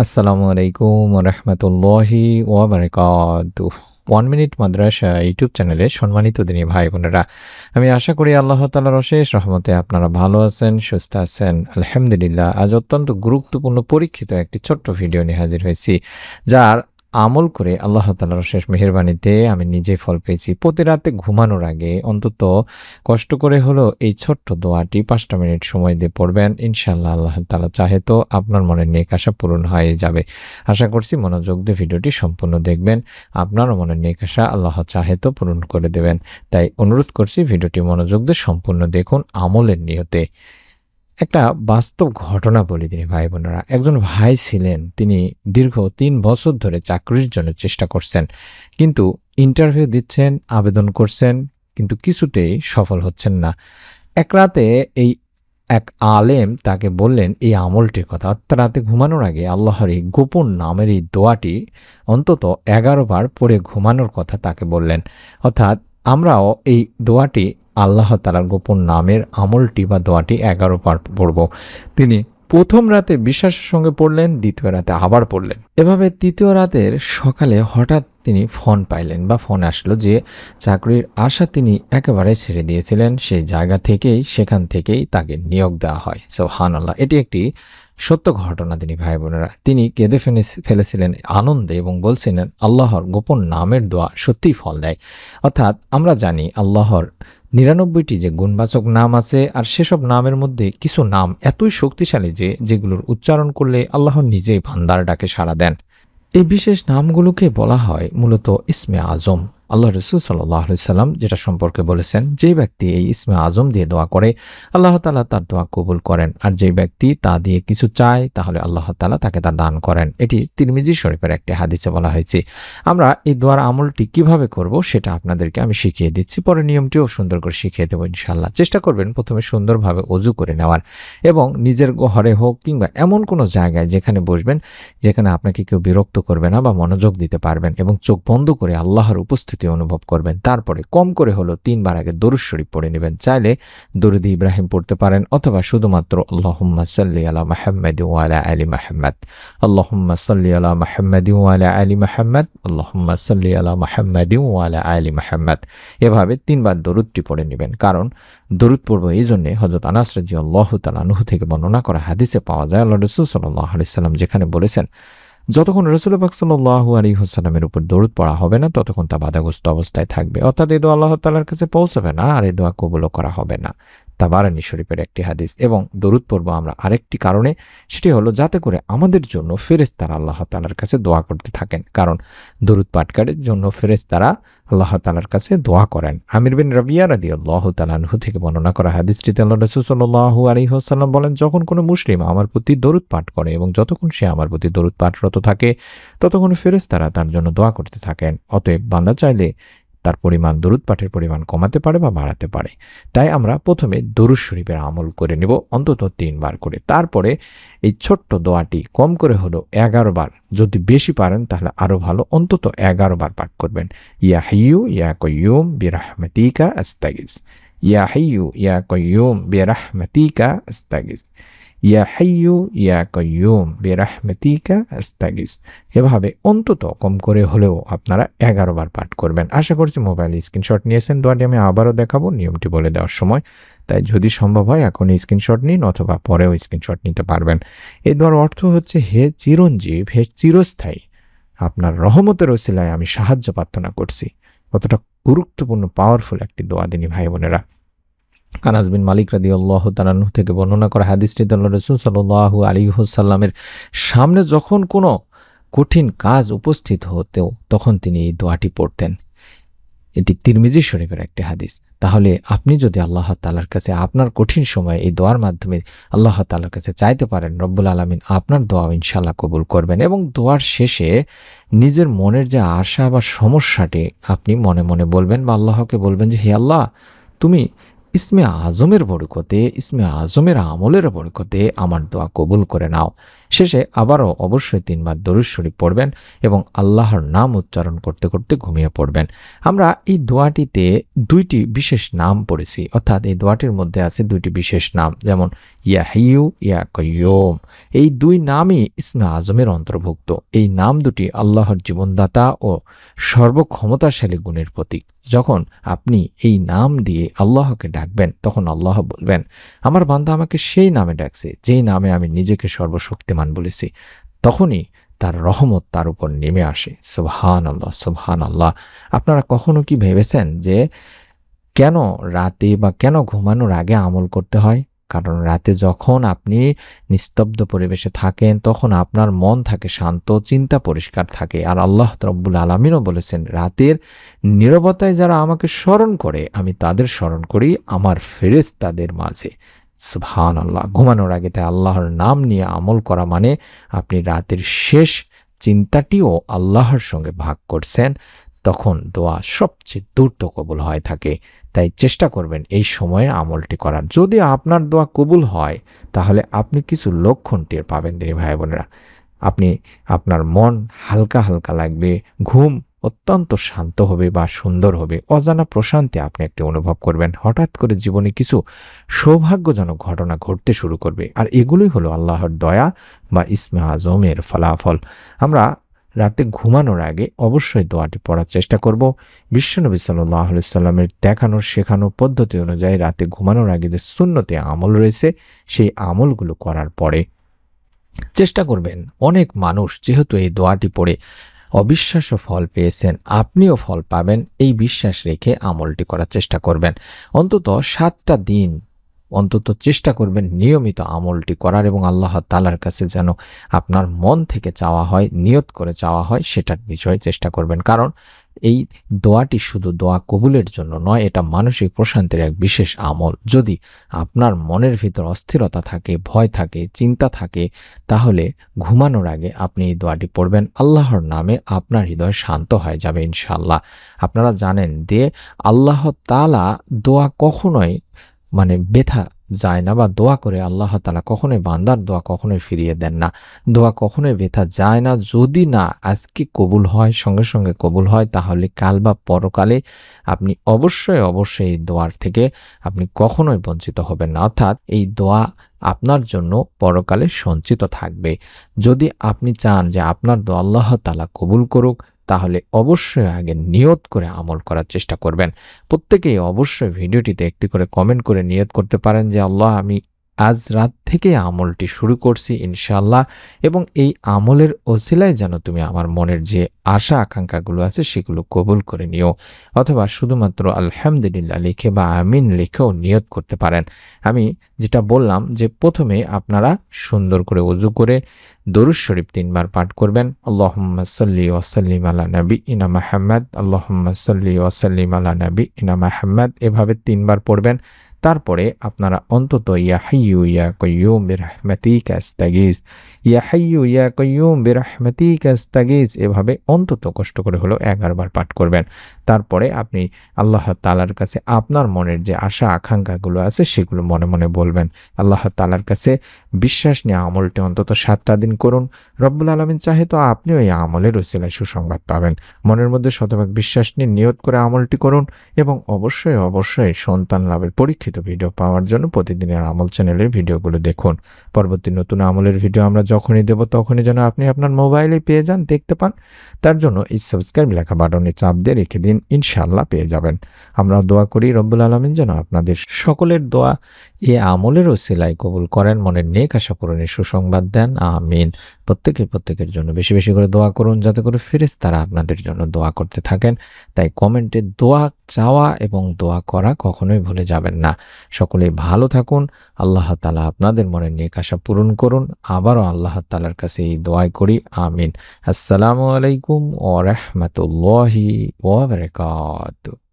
আসসালামু আলাইকুম ওয়া রাহমাতুল্লাহি ওয়া বারাকাতুহু। 1 মিনিট মাদ্রাসা ইউটিউব চ্যানেলে সম্মানিত দিনী ভাই বোনেরা, আমি আশা করি আল্লাহ তাআলার অশেষ রহমতে আপনারা ভালো আছেন, সুস্থ আছেন। আলহামদুলিল্লাহ। আজ অত্যন্ত গুরুত্বপূর্ণ পরীক্ষিত একটি ছোট্ট ভিডিও নিয়ে হাজির হয়েছি, যার আমল করে আল্লাহ তাআলার অশেষ মেহেরবানিতে আমি নিজে ফল পেয়েছি। প্রতি রাতে ঘুমানোর আগে অন্তত কষ্ট করে হলেও এই ছোট্ট দোয়াটি ৫টা মিনিট সময় দিয়ে পড়বেন। ইনশাআল্লাহ আল্লাহ তাআলা চাহে তো আপনার মনের নেক আশা পূরণ হয়ে যাবে। আশা করছি মনোযোগ দিয়ে ভিডিওটি সম্পূর্ণ দেখবেন। আপনারও মনের নেক আশা আল্লাহ চাহে তো পূরণ করে দেবেন। তাই অনুরোধ করছি ভিডিওটি মনোযোগ দিয়ে সম্পূর্ণ দেখুন আমলের নিয়তে। একটা বাস্তব ঘটনা বলি দিনী ভাই বোনেরা। একজন ভাই ছিলেন, তিনি দীর্ঘ ৩ বছর ধরে চাকরির জন্য চেষ্টা করছেন। কিন্তু ইন্টারভিউ দিচ্ছেন, আবেদন করছেন, কিন্তু কিছুতেই সফল হচ্ছেন না। এক রাতে এক আলেম তাকে বললেন এই আমলটির কথা। অর্থাৎ রাতে ঘুমানোর আগে আল্লাহর এই গোপন নামের এই দোয়াটি অন্তত ১১ বার পড়ে ঘুমানোর কথা তাকে বললেন। অর্থাৎ আমরাও এই দোয়াটি আল্লাহ তাআলার গোপন নামের আমলটি বা দোয়াটি ১১ বার পড়ব। তিনি প্রথম রাতে বিশ্বাসের সঙ্গে পড়লেন, দ্বিতীয় রাতে আবার পড়লেন। এভাবে তৃতীয় রাতের সকালে হঠাৎ তিনি ফোন পাইলেন বা ফোন আসলো যে চাকরির আশা তিনি একেবারে ছেড়ে দিয়েছিলেন, সেই জায়গা থেকেই সেখান থেকেই তাকে নিয়োগ দেওয়া হয়। সুবহানাল্লাহ। এটি একটি সত্য ঘটনা দিনী ভাই বোনেরা। তিনি কেঁদে ফেলেছিলেন আনন্দে এবং বলছিলেন আল্লাহর গোপন নামের দোয়া সত্যিই ফল দেয়। অর্থাৎ আমরা জানি আল্লাহর ৯৯টি যে গুণবাচক নাম আছে, আর সেসব নামের মধ্যে কিছু নাম এতই শক্তিশালী যে যেগুলোর উচ্চারণ করলে আল্লাহ নিজেই বান্দার ডাকে সাড়া দেন। এই বিশেষ নামগুলোকে বলা হয় মূলত ইসমে আজম। আল্লাহ রাসূল সাল্লাল্লাহু আলাইহি সাল্লাম যেটা সম্পর্কে বলেছেন, যে ব্যক্তি এই ইসমে আজম দিয়ে দোয়া করে আল্লাহ তাআলা তার দোয়া কবুল করেন, আর যে ব্যক্তি তা দিয়ে কিছু চায় তাহলে আল্লাহ তাআলা তাকে তা দান করেন। এটি তিরমিজি শরীফের একটি হাদিসে বলা হয়েছে। আমরা এই দোয়ার আমলটি কিভাবে করব সেটা আপনাদেরকে আমি শিখিয়ে দিচ্ছি, পরে নিয়মটিও সুন্দর করে শিখিয়ে দেবো ইনশাআল্লাহ। চেষ্টা করবেন প্রথমে সুন্দরভাবে ওযু করে নেওয়ার এবং নিজের ঘরে হোক কিংবা এমন কোনো জায়গায় যেখানে বসবেন যেখানে আপনাকে কেউ বিরক্ত করবে না বা মনোযোগ দিতে পারবেন, এবং চোখ বন্ধ করে আল্লাহর উপস্থিতি অনুভব করবেন। তারপরে কম করে হলো ৩ বার আগে দরুদ শরীফ পড়ে নেবেন। চাইলে দরুদ ইব্রাহিম পড়তে পারেন, অথবা শুধুমাত্র আল্লাহুম্মা সাল্লি আলা মুহাম্মাদ ওয়া আলা আলি মুহাম্মাদ, আল্লাহুম্মা সাল্লি আলা মুহাম্মাদ ওয়া আলা আলি মুহাম্মাদ, আল্লাহুম্মা সাল্লি আলা মুহাম্মাদ ওয়া আলা আলি মুহাম্মাদ। এভাবে ৩ বার দরুদটি পড়ে নেবেন। কারণ দরুদ পড়ব এই জন্যে, হযরত আনাস রাদিয়াল্লাহু তাআলা আনহু থেকে বর্ণনা করা হাদিসে পাওয়া যায়, আল্লাহ রাসূল সাল্লাল্লাহু আলাইহি সাল্লাম যেখানে বলেছেন, যতক্ষণ রাসূল পাক সাল্লাল্লাহু আলাইহি ওয়াসাল্লামের উপর দরুদ পড়া হবে না ততক্ষণ তা বাধাগ্রস্ত অবস্থায় থাকবে। অর্থাৎ এই দোয়া আল্লাহ তাআলার কাছে পৌঁছাবে না, আর এই দোয়া কবুলও করা হবে না। তাবারানী শরীফের একটি হাদিস। এবং দরুদ পড়ব আমরা আরেকটি কারণে, সেটি হলো যাতে করে আমাদের জন্য ফেরেশতারা আল্লাহ তাআলার কাছে দোয়া করতে থাকেন। কারণ দরুদ পাঠকারীর জন্য ফেরেশতারা আল্লাহ তাআলার কাছে দোয়া করেন। আমির বিন রাবিয়া রাদিয়াল্লাহু তাআলা আনহু থেকে বর্ণনা করা হাদিসটিতে আল্লাহ রাসূল সাল্লাল্লাহু আলাইহি ওয়াসাল্লাম বলেন, যখন কোনো মুসলিম আমার প্রতি দরুদ পাঠ করে এবং যতক্ষণ সে আমার প্রতি দরুদ পাঠরত থাকে ততক্ষণ ফেরেশতারা তার জন্য দোয়া করতে থাকেন। অতএব বান্দা চাইলে তার পরিমাণ দরুদ পাঠের পরিমাণ কমাতে পারে বা বাড়াতে পারে। তাই আমরা প্রথমে দরুদ শরীফের আমল করে নেব অন্তত ৩ বার করে। তারপরে এই ছোট্ট দোয়াটি কম করে হলো ১১ বার, যদি বেশি পারেন তাহলে আরও ভালো, অন্তত ১১ বার পাঠ করবেন। ইয়া হাইয়্যু ইয়া কাইয়্যুম বিরাহমাতিকা আস্তাগিস, ইয়া হাইয়্যু ইয়া কাইয়্যুম বিরাহমাতিকা আস্তাগিস, ইয়া হাইয়্যু ইয়া কাইয়্যুম বিরাহমাতিকা আস্তাগিস। এভাবে অন্তত কম করে হলেও আপনারা ১১ বার পাঠ করবেন। আশা করছি মোবাইলে স্ক্রিনশট নিয়েছেন। দোয়াটি আমি আবারও দেখাবো নিয়মটি বলে দেওয়ার সময়, তাই যদি সম্ভব হয় এখনই স্ক্রিনশট নিন, অথবা পরেও স্ক্রিনশট নিতে পারবেন। এই দোয়ার অর্থ হচ্ছে, হে চিরঞ্জীব, হে চিরস্থায়ী, আপনার রহমতের ওসিলায় আমি সাহায্য প্রার্থনা করছি। কতটা গুরুত্বপূর্ণ পাওয়ারফুল একটি দোয়া দিনী ভাই বোনেরা। আনাস বিন মালিক রাদিয়াল্লাহু তাআলা আনহু থেকে বর্ণনা করা হাদিসটিতে আল্লাহ রাসূল সাল্লাল্লাহু আলাইহি ওয়াসাল্লামের সামনে যখন কোনো কঠিন কাজ উপস্থিত হতো তখন তিনি এই দোয়াটি পড়তেন। এটি তিরমিজি শরীফের একটি হাদিস। তাহলে আপনি যদি আল্লাহ তাআলার কাছে আপনার কঠিন সময়ে এই দোয়ার মাধ্যমে আল্লাহ তাআলার কাছে চাইতে পারেন, রব্বুল আলামিন আপনার দোয়া ইনশাআল্লাহ কবুল করবেন। এবং দোয়ার শেষে নিজের মনের যে আশা বা সমস্যাটি আপনি মনে মনে বলবেন বা আল্লাহকে বলবেন যে, হে আল্লাহ, তুমি ইসমে আজমের বরকতে, ইসমে আজমের আমলের বরকতে আমার দোয়া কবুল করে নাও। শেষে আবারও অবশ্যই 3 বার দরুদ শরীফ পড়বেন এবং আল্লাহর নাম উচ্চারণ করতে করতে ঘুমিয়ে পড়বেন। আমরা এই দোয়াটিতে 2টি বিশেষ নাম পড়েছি, অর্থাৎ এই দোয়াটির মধ্যে আছে 2টি বিশেষ নাম, যেমন ইয়া হাইয়্যু ইয়া কাইয়্যুম। এই 2 নামই ইসমে আজমের অন্তর্ভুক্ত। এই নাম দুটি আল্লাহর জীবনদাতা ও সর্বক্ষমতাশালী গুণের প্রতীক। যখন আপনি এই নাম দিয়ে আল্লাহকে ডাকবেন, তখন আল্লাহ বলবেন, আমার বান্দা আমাকে সেই নামে ডাকছে যেই নামে আমি নিজেকে সর্বশক্তিমান বলেছি। তখনই তার রহমত তার উপর নেমে আসে। সুবহানাল্লাহ, সুবহানাল্লাহ। আপনারা কখনো কি ভেবেছেন যে কেন রাতে বা কেন ঘুমানোর আগে আমল করতে হয়? কারণ রাতে যখন আপনি নিস্তব্ধ পরিবেশে থাকেন, তখন আপনার মন থাকে শান্ত, চিন্তা পরিষ্কার থাকে। আর আল্লাহ রাব্বুল আলামিনও বলেছেন, রাতের নীরবতায় যারা আমাকে স্মরণ করে, আমি তাদের স্মরণ করি আমার ফেরেশতাদের মাঝে। সুবহানাল্লাহ। ঘুমানোর আগে তাই আল্লাহর নাম নিয়ে আমল করা মানে আপনি রাতের শেষ চিন্তাটিও আল্লাহর সঙ্গে ভাগ করছেন। তখন দোয়া সবচেয়ে দ্রুত কবুল হয়ে থাকে। তাই চেষ্টা করবেন এই সময়ের আমলটি করার। যদি আপনার দোয়া কবুল হয়, তাহলে আপনি কিছু লক্ষণ টের পাবেন দিনী ভাই বোনেরা। আপনার মন হালকা হালকা লাগবে, ঘুম অত্যন্ত শান্ত হবে বা সুন্দর হবে, অজানা প্রশান্তি আপনি একটি অনুভব করবেন। হঠাৎ করে জীবনে কিছু সৌভাগ্যজনক ঘটনা ঘটতে শুরু করবে। আর এগুলোই হলো আল্লাহর দয়া বা ইসমে আজমের ফলাফল। আমরা রাতে ঘুমানোর আগে অবশ্যই দোয়াটি পড়ার চেষ্টা করব। বিশ্বনবী সাল্লাল্লাহু আলাইহি সাল্লামের শেখানো পদ্ধতি অনুযায়ী রাতে ঘুমানোর আগে যে সুন্নতে আমল রয়েছে, সেই আমলগুলো করার পরে চেষ্টা করবেন, অনেক মানুষ যেহেতু এই দোয়াটি পড়ে অবিশ্বাস্য ফল পেয়েছেন, আপনিও ফল পাবেন এই বিশ্বাস রেখে আমলটি করার চেষ্টা করবেন। অন্তত 7টা দিন অন্তত চেষ্টা করবেন নিয়মিত আমলটি করার, এবং আল্লাহ তাআলার কাছে যেন আপনার মন থেকে চাওয়া হয়, নিয়ত করে চাওয়া হয়, সেটার বিষয়ে চেষ্টা করবেন। কারণ এই দোয়াটি শুধু দোয়া কবুলের জন্য নয়, এটা মানসিক প্রশান্তির এক বিশেষ আমল। যদি আপনার মনের ভিতর অস্থিরতা থাকে, ভয় থাকে, চিন্তা থাকে, তাহলে ঘুমানোর আগে আপনি এই দোয়াটি পড়বেন। আল্লাহর নামে আপনার হৃদয় শান্ত হয়ে যাবে ইনশাআল্লাহ। আপনারা জানেন যে আল্লাহ তাআলা দোয়া কখনোই ব্যথা যায় না, বা দোয়া করে আল্লাহ তাআলা কখনোই বান্দার দোয়া কখনোই ফিরিয়ে দেন না। দোয়া কখনোই ব্যথা যায় না। যদি না আজকে কবুল হয়, সঙ্গে সঙ্গে কবুল হয়, তাহলে কাল বা পরকালে আপনি অবশ্যই এই দোয়ার থেকে আপনি কখনোই বঞ্চিত হবেন না। অর্থাৎ এই দোয়া আপনার জন্য পরকালে সঞ্চিত থাকবে। যদি আপনি চান যে আপনার দোয়া আল্লাহ তাআলা কবুল করুক, তাহলে অবশ্যই আগে নিয়ত করে আমল করার চেষ্টা করবেন। প্রত্যেকেই অবশ্যই ভিডিওটিতে একটি করে কমেন্ট করে নিয়ত করতে পারেন যে আল্লাহ, আমি আজ রাত থেকে আমলটি শুরু করছি ইনশাআল্লাহ, এবং এই আমলের ওসিলায় যেন তুমি আমার মনের যে আশা আকাঙ্ক্ষাগুলো আছে সেগুলো কবুল করে নিও। অথবা শুধুমাত্র আলহামদুলিল্লাহ লিখে বা আমিন লিখেও নিয়ত করতে পারেন। আমি যেটা বললাম যে প্রথমে আপনারা সুন্দর করে ওযু করে দরুদ শরীফ 3 বার পাঠ করবেন। আল্লাহুম্মা সাল্লি ওয়া সাল্লিম আলা নাবিয়িনা মুহাম্মদ, আল্লাহুম্মা সাল্লি ওয়া সাল্লিম আলা নাবিয়িনা মুহাম্মদ, এভাবে 3 বার পড়বেন। তারপরে আপনারা অন্তত ইয়া হাইয়্যু ইয়া কাইয়্যুম বিরহমাতিকা আস্তাগীথ, ইয়া হাইয়্যু ইয়া কাইয়্যুম বিরহমাতিকা আস্তাগীথ, এভাবে অন্তত কষ্ট করে হলেও 11 বার পাঠ করবেন। তারপরে আপনি আল্লাহ তাআলার কাছে আপনার মনের যে আশা আকাঙ্ক্ষাগুলো আছে সেগুলো মনে মনে বলবেন। আল্লাহ তাআলার কাছে বিশ্বাস নিয়ে আমলটি অন্তত 7টা দিন করুন। রব্বুল আলামিন চাহে তো আপনিও এই আমলের ওসিলায় সুসংবাদ পাবেন। মনের মধ্যে শতভাগ বিশ্বাস নিয়ে নিয়ত করে আমলটি করুন, এবং অবশ্যই সন্তান লাভের পরীক্ষিত ভিডিও পাওয়ার জন্য প্রতিদিনের আমল চ্যানেলের ভিডিওগুলো দেখুন। পরবর্তী নতুন আমলের ভিডিও আমরা যখনই দেব তখনই যেন আপনি আপনার মোবাইলে পেয়ে যান, দেখতে পান। তার জন্য এই সাবস্ক্রাইব লেখা বাটনে চাপ দিয়ে রেখে দিন, ইনশাআল্লাহ পেয়ে যাবেন। আমরা দোয়া করি রব্বুল আলামিন যেন আপনাদের সকলের দোয়া এই আমলের ওসিলায় কবুল করেন, মনের নেক আশা পূরণের সুসংবাদ দেন, আমিন। প্রত্যেকের জন্য বেশি বেশি করে দোয়া করুন, যাতে করে ফেরেশতারা আপনাদের জন্য দোয়া করতে থাকেন। তাই কমেন্টে দোয়া চাওয়া এবং দোয়া করা কখনোই ভুলে যাবেন না। সকলেই ভালো থাকুন। আল্লাহ তাআলা আপনাদের মনের নেক আশা পূরণ করুন। আবারও আল্লাহ তাআলার কাছে এই দোয়াই করি, আমিন। আসসালামু আলাইকুম ওয়া রাহমাতুল্লাহি ওয়া বারাকাতুহু।